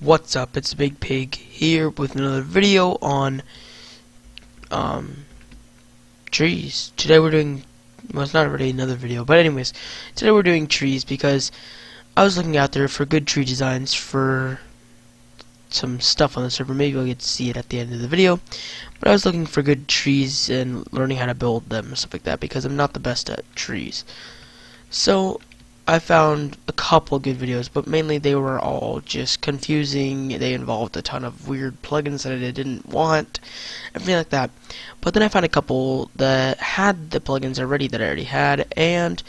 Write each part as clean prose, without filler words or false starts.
What's up? It's Big Pig here with another video on trees. Today we're doing, well, it's not really another video, but anyways, today we're doing trees because I was looking out there for good tree designs for some stuff on the server. Maybe you'll get to see it at the end of the video, but I was looking for good trees and learning how to build them and stuff like that because I'm not the best at trees. So I found a couple good videos, but mainly they were all just confusing. They involved a ton of weird plugins that I didn't want, everything like that. But then I found a couple that had the plugins already that I already had, and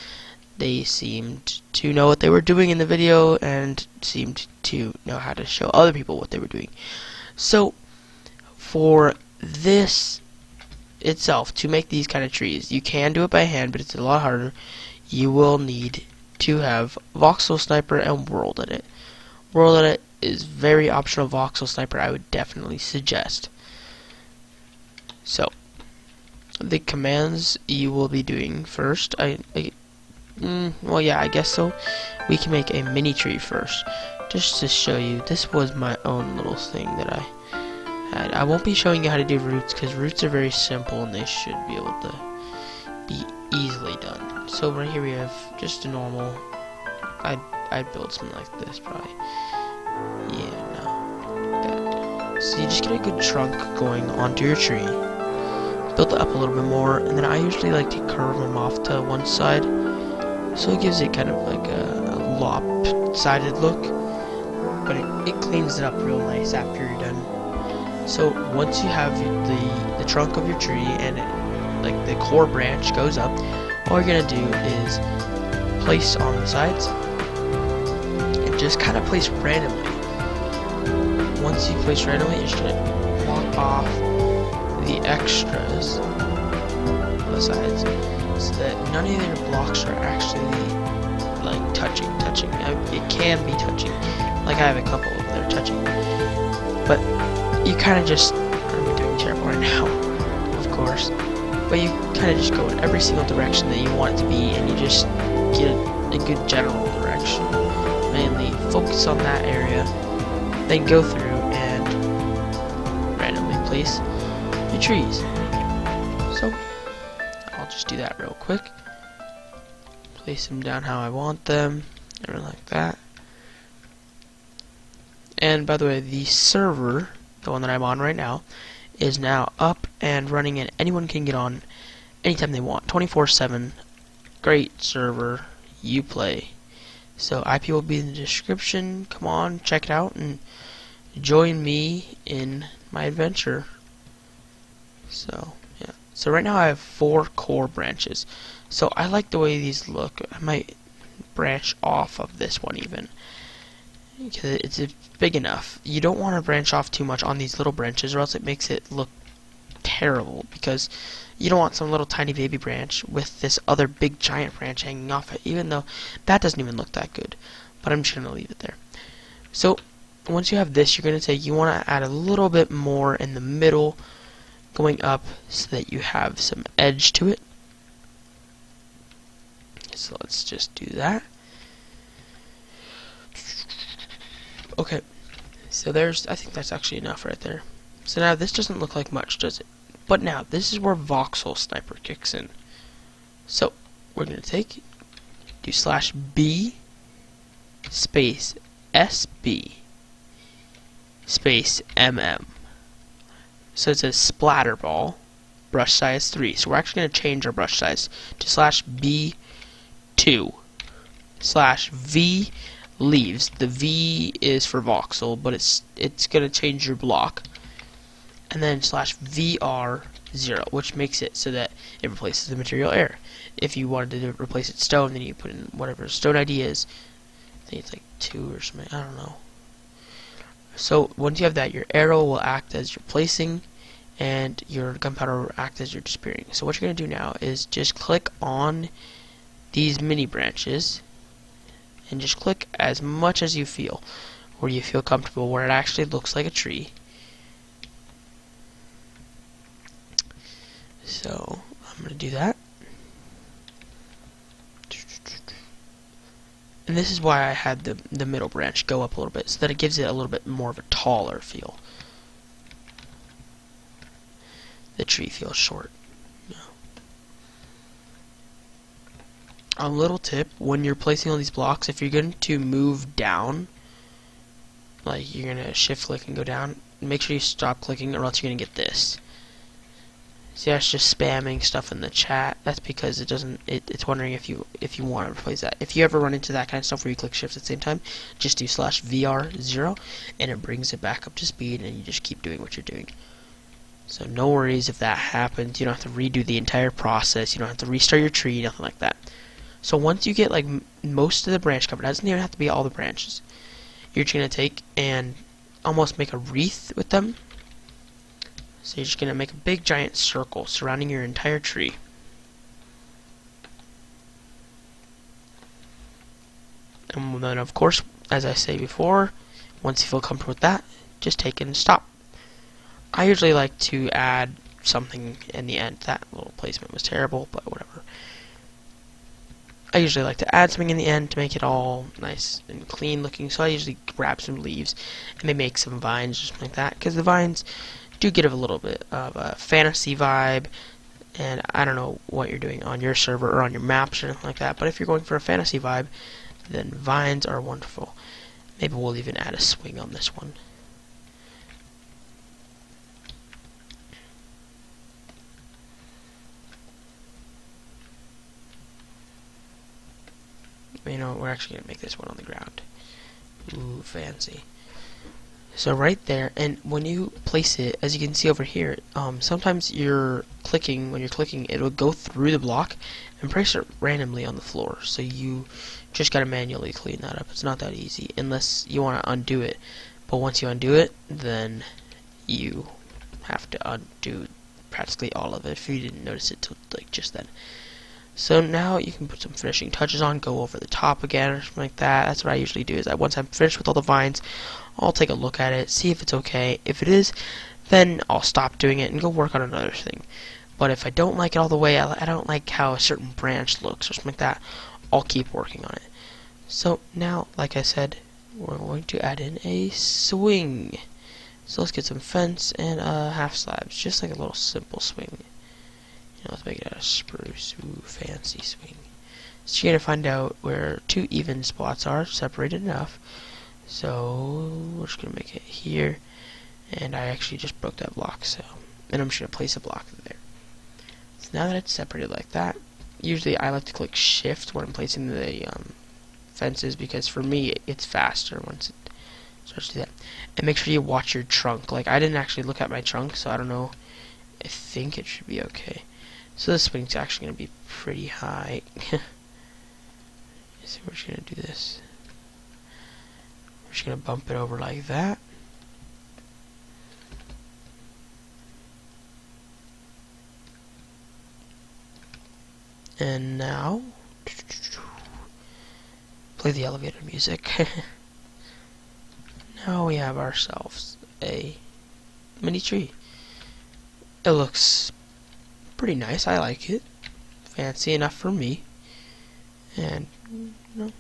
they seemed to know what they were doing in the video and seemed to know how to show other people what they were doing. So for this itself, to make these kind of trees, you can do it by hand, but it's a lot harder. You will need to have Voxel Sniper and World Edit. World Edit is very optional. Voxel Sniper I would definitely suggest. So the commands you will be doing first, well, yeah, I guess so. We can make a mini tree first, just to show you. This was my own little thing that I had. I won't be showing you how to do roots because roots are very simple and they should be able to be easily done. So right here we have just a normal. I'd build something like this probably. Yeah, no, like that. So you just get a good trunk going onto your tree. Build it up a little bit more, and then I usually like to curve them off to one side, so it gives it kind of like a lopsided look. But it cleans it up real nice after you're done. So once you have the trunk of your tree and like the core branch goes up, all you're gonna do is place on the sides and just kind of place randomly. Once you place randomly, you're just gonna block off the extras on the sides so that none of your blocks are actually like touching. It can be touching. Like I have a couple of that are touching, but you kind of just, I'm doing terrible right now, of course. But you kind of just go in every single direction that you want it to be, and you just get a good general direction. Mainly focus on that area, then go through and randomly place your trees. So I'll just do that real quick. Place them down how I want them, everything like that. And by the way, the server, the one that I'm on right now, is now up and running, and anyone can get on anytime they want, 24/7. Great server, you play. So IP will be in the description. Come on, check it out and join me in my adventure. So yeah, so right now I have 4 core branches. So I like the way these look. I might branch off of this one even, because it's big enough. You don't want to branch off too much on these little branches, or else it makes it look terrible, because you don't want some little tiny baby branch with this other big giant branch hanging off it, even though that doesn't even look that good. But I'm just going to leave it there. So once you have this, you're going to say you want to add a little bit more in the middle going up so that you have some edge to it. So let's just do that. Okay, so I think that's actually enough right there. So now this doesn't look like much, does it? But now this is where Voxel Sniper kicks in. So we're gonna do /B space SB space MM. So it says splatter ball, brush size 3. So we're actually gonna change our brush size to /B2 /V leaves. The V is for voxel, but it's gonna change your block, and then /VR0, which makes it so that it replaces the material error. If you wanted to replace it stone, then you put in whatever stone ID is. I think it's like 2 or something, I don't know. So once you have that, your arrow will act as your placing and your gunpowder will act as your disappearing. So what you're gonna do now is just click on these mini branches and just click as much as you feel, where you feel comfortable, where it actually looks like a tree. So I'm going to do that. And this is why I had the middle branch go up a little bit, so that it gives it a little bit more of a taller feel. The tree feels short. No. A little tip, when you're placing all these blocks, if you're going to move down, like you're going to shift click and go down, make sure you stop clicking or else you're going to get this. See, that's just spamming stuff in the chat. That's because it doesn't. It's wondering if you want to replace that. If you ever run into that kind of stuff where you click shift at the same time, just do /VR0 and it brings it back up to speed, and you just keep doing what you're doing. So no worries if that happens. You don't have to redo the entire process. You don't have to restart your tree, nothing like that. So once you get like most of the branch covered, it doesn't even have to be all the branches. You're just gonna take and almost make a wreath with them. So you're just going to make a big giant circle surrounding your entire tree. And then of course, as I say before, once you feel comfortable with that, just take it and stop. I usually like to add something in the end. That little placement was terrible, but whatever. I usually like to add something in the end to make it all nice and clean looking, so I usually grab some leaves and maybe make some vines or something like that, because the vines do get a little bit of a fantasy vibe, and I don't know what you're doing on your server or on your maps or anything like that, but if you're going for a fantasy vibe, then vines are wonderful. Maybe we'll even add a swing on this one. You know, we're actually going to make this one on the ground. Ooh, fancy. So right there, and when you place it, as you can see over here, sometimes when you're clicking, it will go through the block and place it randomly on the floor. So you just gotta manually clean that up. It's not that easy, unless you want to undo it. But once you undo it, then you have to undo practically all of it if you didn't notice it till like just then. So now you can put some finishing touches on, go over the top again or something like that. That's what I usually do, is that once I'm finished with all the vines, I'll take a look at it, see if it's okay. If it is, then I'll stop doing it and go work on another thing. But if I don't like it all the way, I don't like how a certain branch looks or something like that, I'll keep working on it. So now, like I said, we're going to add in a swing. So let's get some fence and half slabs, just like a little simple swing. Let's make it out of spruce. Ooh, fancy swing. So you're going to find out where two even spots are, separated enough. So we're just going to make it here. And I actually just broke that block, so. And I'm just going to place a block there. So now that it's separated like that, usually I like to click shift when I'm placing the fences, because for me it's faster once it starts to do that. And make sure you watch your trunk. Like, I didn't actually look at my trunk, so I don't know. I think it should be okay. So this swing's actually going to be pretty high. So we're just going to do this. We're just going to bump it over like that. And now, play the elevator music. Now we have ourselves a mini tree. It looks pretty nice. I like it. Fancy enough for me. And you know,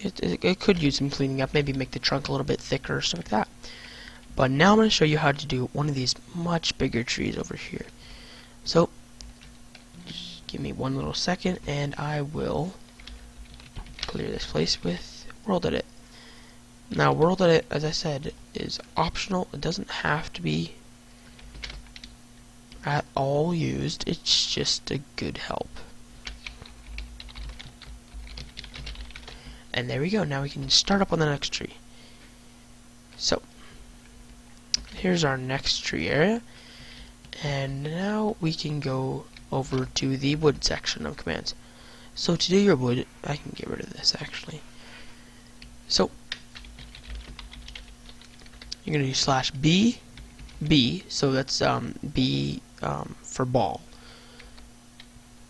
it could use some cleaning up. Maybe make the trunk a little bit thicker or stuff like that. But now I'm going to show you how to do one of these much bigger trees over here. So just give me one little second, and I will clear this place with World Edit. Now, World Edit, as I said, is optional. It doesn't have to be at all used. It's just a good help. And there we go. Now we can start up on the next tree. So here's our next tree area, and now we can go over to the wood section of commands. So to do your wood, I can get rid of this actually. So you're gonna do /B, so that's B for ball.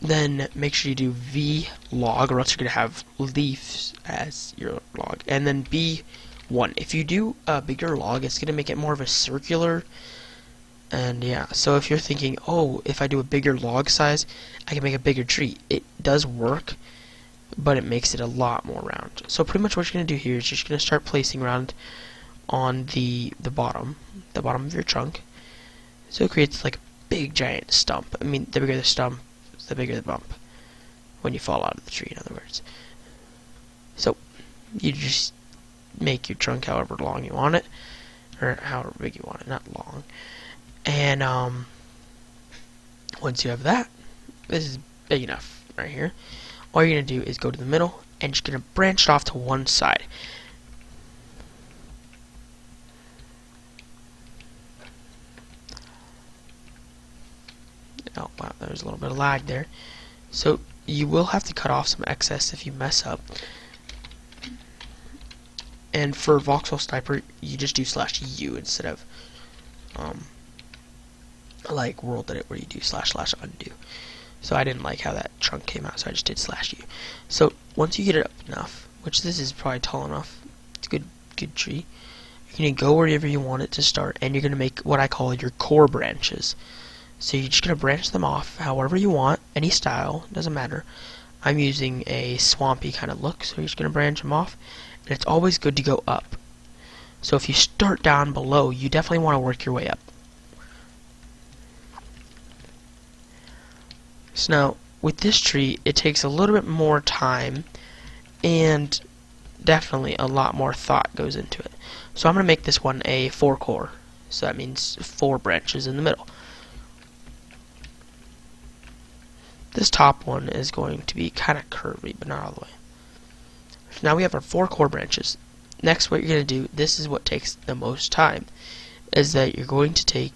Then make sure you do V log, or else you're gonna have leaves as your log. And then B1. If you do a bigger log, it's gonna make it more of a circular. And yeah, so if you're thinking, oh, if I do a bigger log size, I can make a bigger tree. It does work, but it makes it a lot more round. So pretty much what you're going to do here is you're just going to start placing around on the bottom of your trunk. So it creates like a big giant stump. I mean, the bigger the stump, the bigger the bump. When you fall out of the tree, in other words. So you just make your trunk however long you want it, or however big you want it, not long. And once you have that, this is big enough right here. All you're gonna do is go to the middle and just gonna branch it off to one side. Oh wow, there's a little bit of lag there. So you will have to cut off some excess if you mess up. And for voxel sniper, you just do /U instead of like World did it, where you do //undo. So I didn't like how that trunk came out, so I just did /U. So once you get it up enough, which this is probably tall enough, it's a good tree, you're gonna go wherever you want it to start, and you're gonna make what I call your core branches. So you're just gonna branch them off however you want, any style, doesn't matter. I'm using a swampy kind of look, so you're just gonna branch them off, and it's always good to go up. So if you start down below, you definitely want to work your way up. So now, with this tree, it takes a little bit more time, and definitely a lot more thought goes into it. So I'm going to make this one a 4-core, so that means 4 branches in the middle. This top one is going to be kind of curvy, but not all the way. So now we have our 4 core branches. Next, what you're going to do, this is what takes the most time, is that you're going to take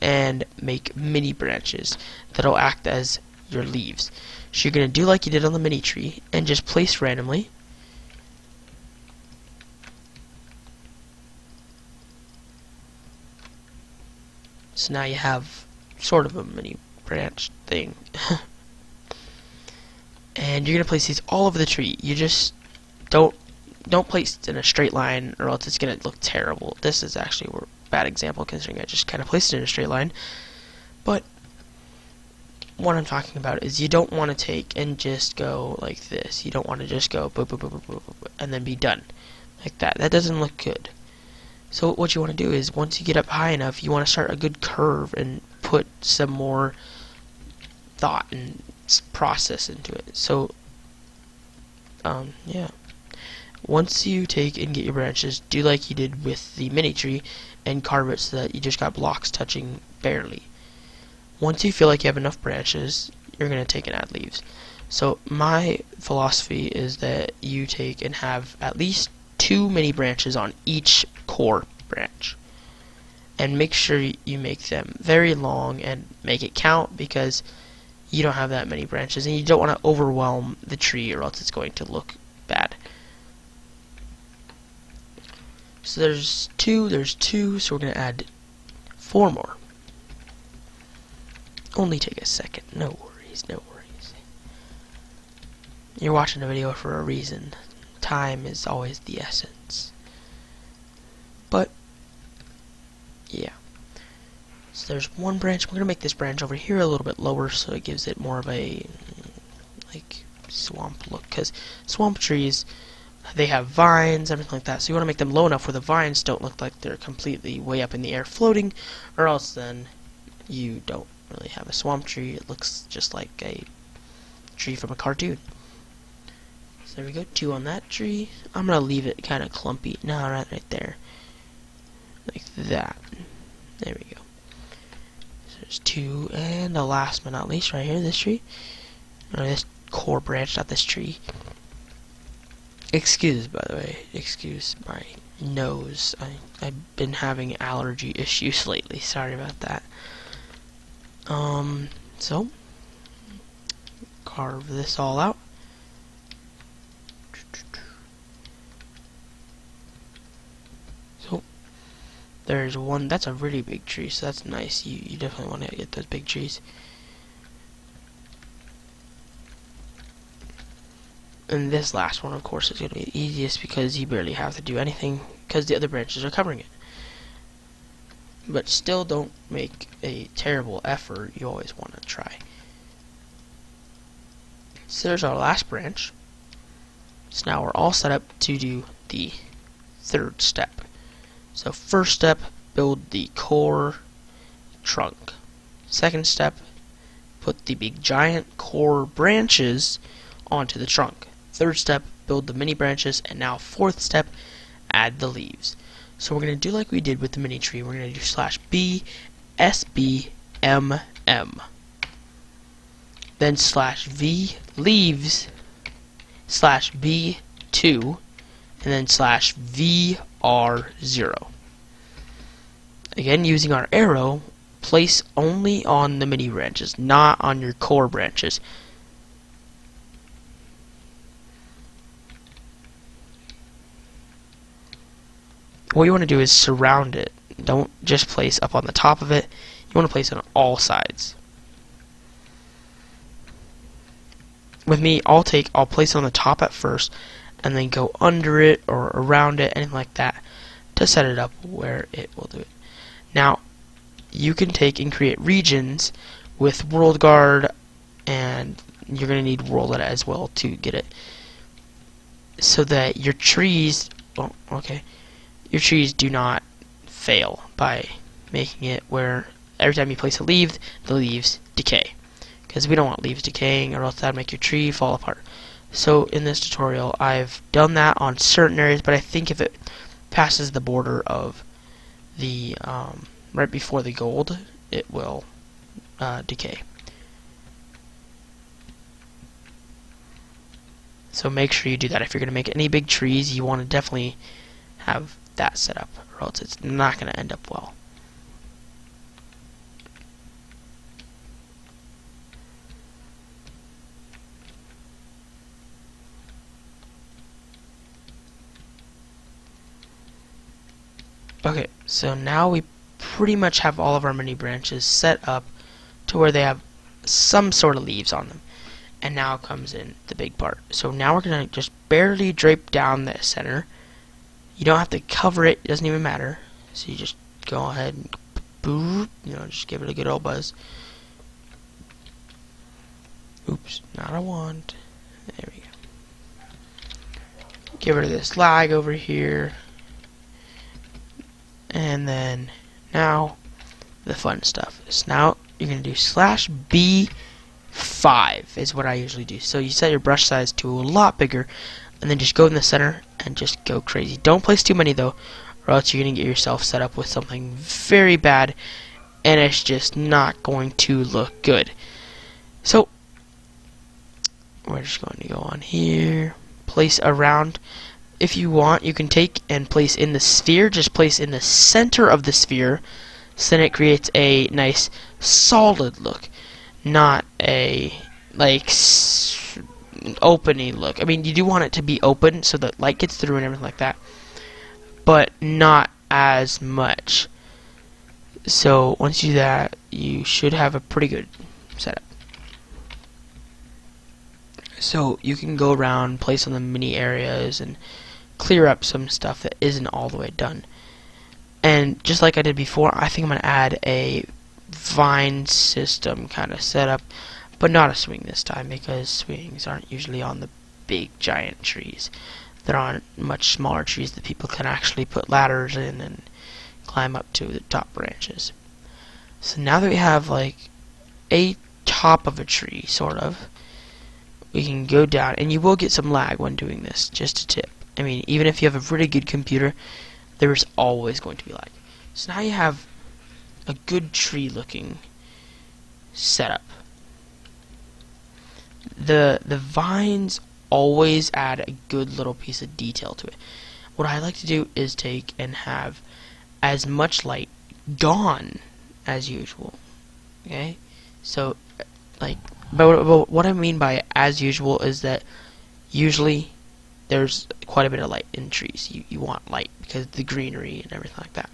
and make mini branches that'll act as your leaves. So you're going to do like you did on the mini tree and just place randomly. So now you have sort of a mini branch thing. And you're going to place these all over the tree. You just don't place it in a straight line, or else it's going to look terrible. This is actually a bad example, considering I just kind of placed it in a straight line. But what I'm talking about is you don't want to take and just go like this. You don't want to just go boop, boop, boop, boop, boop, boop, and then be done like that. That doesn't look good. So what you want to do is, once you get up high enough, you want to start a good curve and put some more thought and process into it. So yeah, once you take and get your branches, do like you did with the mini tree and carve it so that you just got blocks touching barely. Once you feel like you have enough branches, you're going to take and add leaves. So my philosophy is that you take and have at least 2 mini branches on each core branch, and make sure you make them very long and make it count, because you don't have that many branches and you don't want to overwhelm the tree, or else it's going to look bad. So there's 2, so we're going to add 4 more. Only take a second, no worries, no worries. You're watching a video for a reason. Time is always the essence. But yeah. So there's 1 branch. We're going to make this branch over here a little bit lower, so it gives it more of a like swamp look, because swamp trees, they have vines, everything like that, so you want to make them low enough where the vines don't look like they're completely way up in the air floating, or else then you don't really have a swamp tree. It looks just like a tree from a cartoon. So there we go, 2 on that tree. I'm going to leave it kind of clumpy. No, right there. Like that. There we go. So there's 2, and the last but not least, right here, this tree. Or this core branch, not this tree. Excuse, by the way, excuse my nose. I've been having allergy issues lately. Sorry about that. So carve this all out. So there's 1. That's a really big tree, so that's nice. You definitely want to get those big trees. And this last one, of course, is going to be the easiest, because you barely have to do anything, because the other branches are covering it. But still, don't make a terrible effort. You always want to try. So there's our last branch. So now we're all set up to do the third step. So first step, build the core trunk. Second step, put the big giant core branches onto the trunk. Third step, build the mini branches, and now fourth step, add the leaves. So we're going to do like we did with the mini tree. We're going to do /B SB MM, then /V leaves /B2, and then /VR0. Again, using our arrow, place only on the mini branches, not on your core branches. What you want to do is surround it. Don't just place up on the top of it. You want to place it on all sides. With me, I'll place it on the top at first, and then go under it or around it, anything like that, to set it up where it will do it. Now, you can take and create regions with World Guard, and you're going to need World Edit as well to get it, so that your trees, your trees do not fail by making it where every time you place a leaf, the leaves decay. Because we don't want leaves decaying, or else that would make your tree fall apart. So in this tutorial, I've done that on certain areas, but I think if it passes the border of the right before the gold, it will decay. So make sure you do that. If you're going to make any big trees, you want to definitely have that set up, or else it's not going to end up well. Okay, so now we pretty much have all of our mini branches set up to where they have some sort of leaves on them. And now comes in the big part. So now we're going to just barely drape down the center. You don't have to cover it, it doesn't even matter. So you just go ahead and boop, just give it a good old buzz. Oops, not a wand. There we go. Get rid of this lag over here. And then now the fun stuff. So now you're going to do /B5 is what I usually do. So you set your brush size to a lot bigger, and then just go in the center and just go crazy. Don't place too many though, or else you're going to get yourself set up with something very bad, and it's just not going to look good. So we're just going to go on here, place around. If you want, you can take and place in the sphere, just place in the center of the sphere, so then it creates a nice solid look, not a opening look. I mean, you do want it to be open so that light gets through and everything like that, but not as much. So once you do that, you should have a pretty good setup. So you can go around, place on the mini areas, and clear up some stuff that isn't all the way done. And just like I did before, I think I'm going to add a vine system kind of setup, but not a swing this time, because swings aren't usually on the big giant trees. They're on much smaller trees that people can actually put ladders in and climb up to the top branches. So now that we have like a top of a tree, sort of, we can go down, and you will get some lag when doing this, just a tip. I mean, even if you have a really good computer, there's always going to be lag. So now you have a good tree looking setup. The vines always add a good little piece of detail to it. What I like to do is take and have as much light gone as usual. Okay? So, but what I mean by as usual is that usually there's quite a bit of light in trees. You want light because of the greenery and everything like that,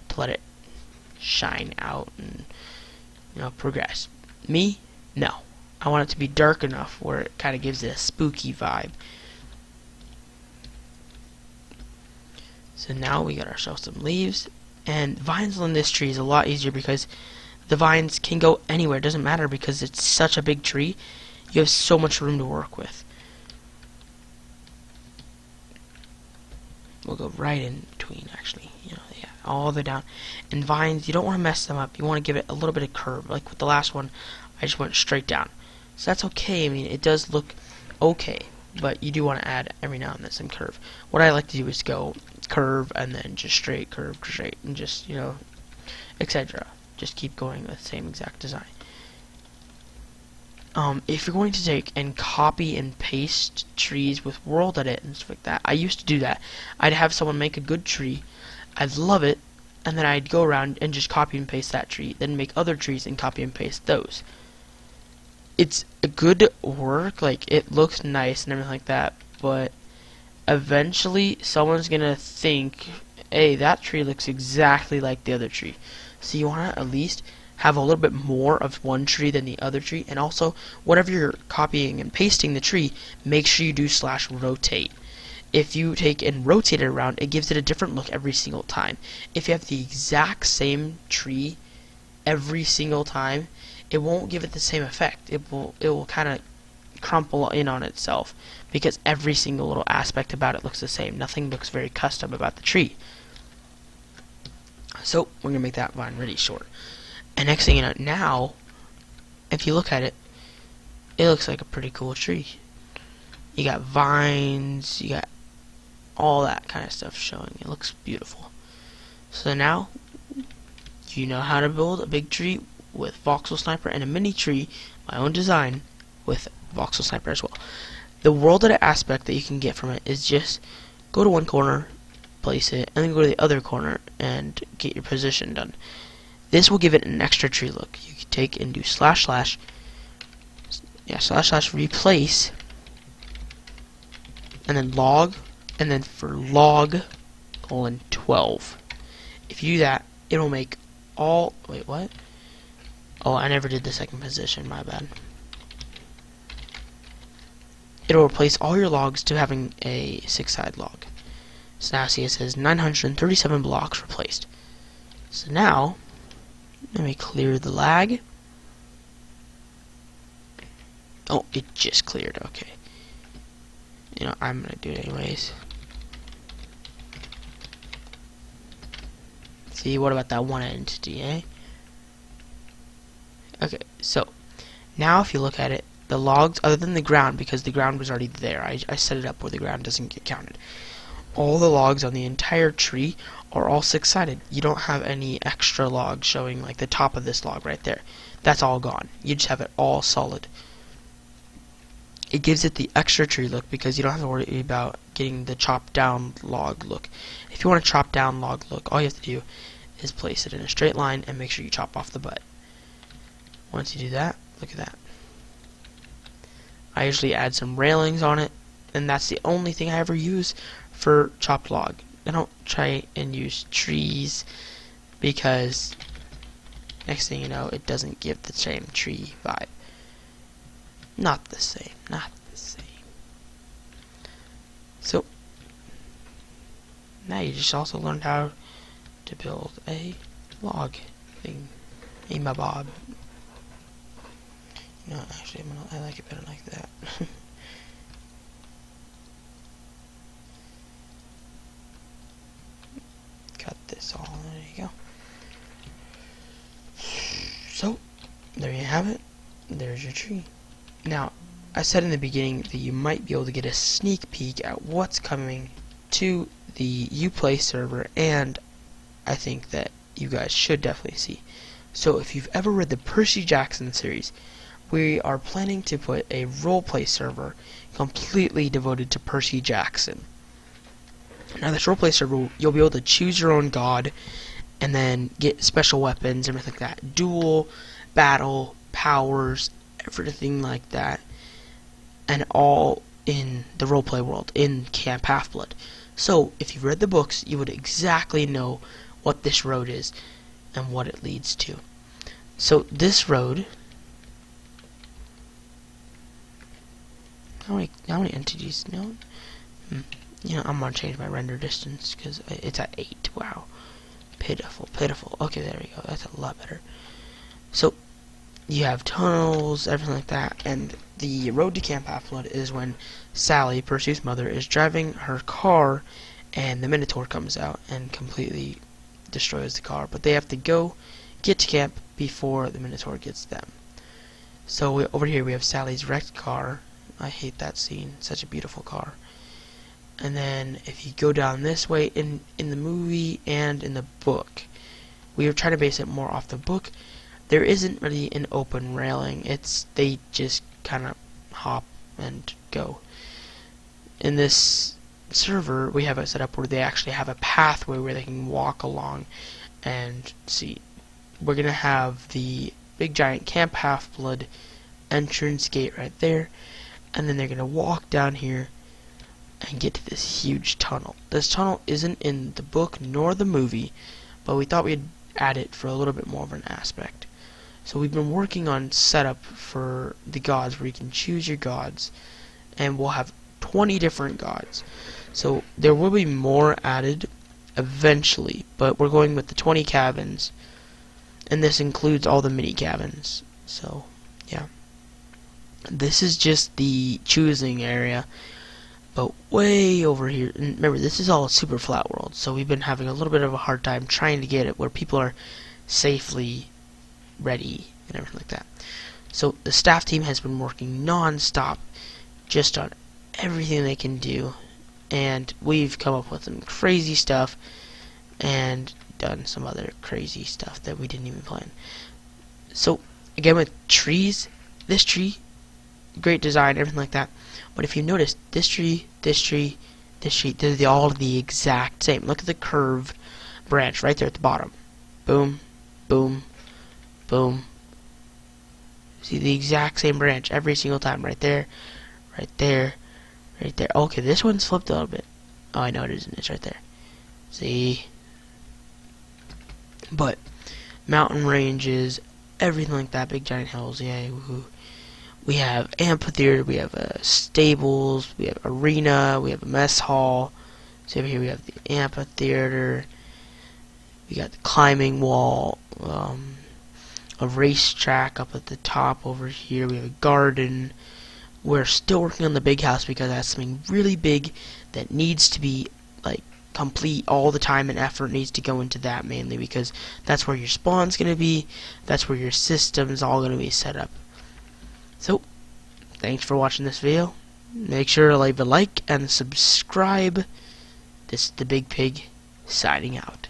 to let it shine out and progress. Me, no. I want it to be dark enough where it kind of gives it a spooky vibe. So now we got ourselves some leaves, and vines on this tree is a lot easier because the vines can go anywhere. It doesn't matter because it's such a big tree. You have so much room to work with. we'll go right in between, actually. You know, yeah, all the way down. And vines, you don't want to mess them up. You want to give it a little bit of curve. Like with the last one, I just went straight down. So that's okay. I mean, it does look okay, but you do want to add every now and then some curve. What I like to do is go curve and then just straight, curve, straight, and just, you know, etc. Just keep going with the same exact design. If you're going to take and copy and paste trees with World Edit and stuff like that, I used to do that. I'd have someone make a good tree, I'd love it, and then I'd go around and just copy and paste that tree, then make other trees and copy and paste those. It's a good work, like it looks nice and everything like that, but eventually someone's gonna think, hey, that tree looks exactly like the other tree. So you wanna at least have a little bit more of one tree than the other tree, and also whatever you're copying and pasting the tree, make sure you do /rotate. If you take and rotate it around, it gives it a different look every single time. If you have the exact same tree every single time, it won't give it the same effect. It will kind of crumple in on itself because every single little aspect about it looks the same. Nothing looks very custom about the tree. So we're gonna make that vine really short. And next thing you know, now, if you look at it, it looks like a pretty cool tree. You got vines, you got all that kind of stuff showing. It looks beautiful. So now, you know how to build a big tree with Voxel Sniper and a mini tree, my own design, with Voxel Sniper as well. The World Edit aspect that you can get from it is just go to one corner, place it, and then go to the other corner and get your position done. This will give it an extra tree look. You can take and do // replace, and then log, and then for log:12. If you do that, it will make all, wait, what? Oh, I never did the second position, my bad. It'll replace all your logs to having a 6-side log. So now see it says 937 blocks replaced. So now, let me clear the lag. Oh, it just cleared, okay. You know, I'm gonna do it anyways. See, what about that one entity, eh? Okay, so, now if you look at it, the logs, other than the ground, because the ground was already there, I set it up where the ground doesn't get counted. All the logs on the entire tree are all 6-sided. You don't have any extra logs showing like the top of this log right there. That's all gone. You just have it all solid. It gives it the extra tree look because you don't have to worry about getting the chopped down log look. If you want a chopped down log look, all you have to do is place it in a straight line and make sure you chop off the butt. Once you do that, look at that. I usually add some railings on it, and that's the only thing I ever use for chopped log. I don't try and use trees because next thing you know, it doesn't give the same tree vibe. Not the same, not the same. So now you just also learned how to build a log thing. Hey, my Bob. No, actually, I like it better like that. Cut this all. There you go. So, there you have it. There's your tree. Now, I said in the beginning that you might be able to get a sneak peek at what's coming to the Uplay server, and I think that you guys should definitely see. So, if you've ever read the Percy Jackson series, we are planning to put a roleplay server completely devoted to Percy Jackson. Now, this roleplay server, you'll be able to choose your own god, and then get special weapons, everything like that. Duel, battle, powers, everything like that. And all in the roleplay world, in Camp Half-Blood. So, if you've read the books, you would exactly know what this road is, and what it leads to. So, this road... How many entities? No? You know, I'm gonna change my render distance, because it's at 8. Wow. Pitiful, pitiful. Okay, there we go. That's a lot better. So, you have tunnels, everything like that, and the road to Camp Half-Blood is when Sally, Percy's mother, is driving her car, and the Minotaur comes out and completely destroys the car. But they have to go get to camp before the Minotaur gets them. So over here we have Sally's wrecked car. I hate that scene. Such a beautiful car. And then if you go down this way, in the movie and in the book, we were trying to base it more off the book. There isn't really an open railing. They just kind of hop and go. In this server, we have it set up where they actually have a pathway where they can walk along and see. We're gonna have the big giant Camp Half-Blood entrance gate right there, and then they're gonna walk down here and get to this huge tunnel. This tunnel isn't in the book nor the movie, but we thought we'd add it for a little bit more of an aspect. So we've been working on setup for the gods where you can choose your gods, and we'll have 20 different gods. So there will be more added eventually, but we're going with the 20 cabins, and this includes all the mini cabins. So yeah, this is just the choosing area. But way over here, and remember, this is all a super flat world, so we've been having a little bit of a hard time trying to get it where people are safely ready and everything like that. So the staff team has been working non-stop just on everything they can do, and we've come up with some crazy stuff and done some other crazy stuff that we didn't even plan. So again, with trees, this tree, great design, everything like that. But if you notice, this tree, this tree, this tree, they're all the exact same. Look at the curved branch right there at the bottom. Boom, boom, boom. See the exact same branch every single time. Right there, right there, right there. Okay, this one's flipped a little bit. Oh, I know it isn't. It's right there. See? But mountain ranges, everything like that, big giant hills, yay, woohoo. We have amphitheater, we have stables, we have arena, we have a mess hall. So over here we have the amphitheater, we got the climbing wall, a racetrack up at the top over here, we have a garden. We're still working on the big house because that's something really big that needs to be like complete. All the time and effort needs to go into that mainly because that's where your spawn's going to be, that's where your system's all going to be set up. So, thanks for watching this video. Make sure to leave a like and subscribe. This is the Big Pig, signing out.